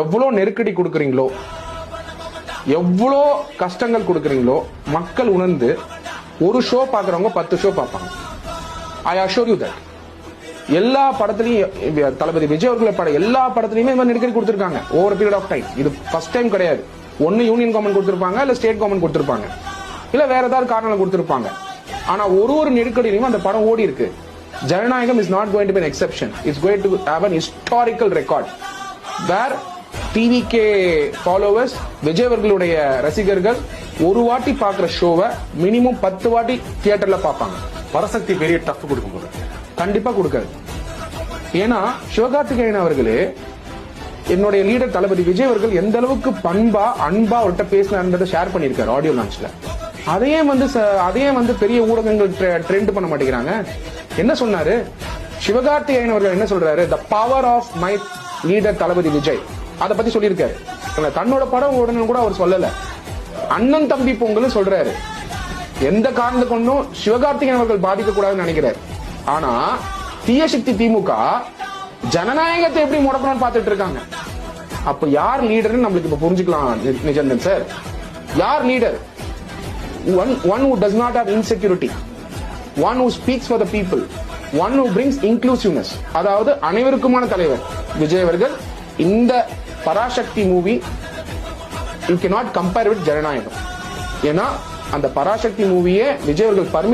எவ்வளோ நெருக்கடி கொடுக்குறீங்களோ, எவ்வளோ கஷ்டங்கள் கொடுக்குறீங்களோ மக்கள் உணர்ந்து ஒரு ஷோ பார்க்குறவங்க 10 ஷோ பார்ப்பாங்க. ஐ அஷூர் யூ தட். எல்லா படத்துலையும் தளபதி விஜய் அவர்களோட எல்லா படத்துலையுமே இந்த மாதிரி நெருக்கடி கொடுத்துருக்காங்க ஓவர் பீரியட் ஆஃப் டைம். இது ஃபர்ஸ்ட் டைம் கிடையாது. ஒன்னு யூனியன் கவர்மெண்ட் கொடுத்துருப்பாங்க, இல்ல ஸ்டேட் கவர்மெண்ட் கொடுத்துருப்பாங்க, இல்ல வேற ஏதாவது காரணம் கொடுத்துருப்பாங்க. ஆனா ஒரு நெருக்கடியிலையும் அந்த படம் ஓடி இருக்கு. ஜனநாயகம் is not going to be an exception. It's going to have an historical record where TVK followers, Vijay அவர்களுடைய ரசிகர்கள் ஒரு வாட்டி பார்க்குற ஷோவை மினிமம் 10 வாட்டி தியேட்டர்ல பார்ப்பாங்க. பரசக்தி பெரிய டஃப் கொடுக்கும் போது கண்டிப்பா கொடுக்காது. ஏன்னா சிவகார்த்திகேயன் அவர்களே என்னுடைய லீடர் தளபதி விஜய் அவர்கள் எந்த அளவுக்கு பண்பா அன்பா அவர்கிட்ட பேசினார்ன்றதை ஷேர் பண்ணியிருக்காரு ஆடியோ லான்ச்ல. அதையே வந்து பெரிய ஊடகங்கள் ட்ரெண்ட் பண்ண மாட்டேங்கிறாங்க. என்ன சொன்னாரு சிவகார்த்திகேயன் அவர்கள்? என்ன சொல்றாரு? The power of my leader Thalapathy Vijay, அதை பத்தி சொல்லியிருக்காரு. தன்னோட படம் உடனே கூட அவர் சொல்லல, அண்ணன் தம்பி பொங்கல் சொல்றாரு. எந்த காரணத்தை கொண்டும் சிவகார்த்திகேயன் அவர்கள் பாதிக்க கூடாதுன்னு நினைக்கிறாரு. ஆனா தீய சக்தி திமுக ஜனநாயகத்தை எப்படி முடக்கணும்னு பார்த்துட்டு இருக்காங்க. அப்ப யார் லீடர்னு நம்மளுக்கு இப்ப புரிஞ்சுக்கலாம் நிஜந்தன் சார். யார் leader? One who does not have insecurity, one who speaks for the people, one who brings inclusiveness. அதாவது அனைவருக்குமான தலைவர் விஜய் அவர்கள். இந்த Parasakthi movie you cannot compare with ஜனநாயகம். ஏன்னா அந்த பராசக்தி மூவியே விஜய் அவர்கள்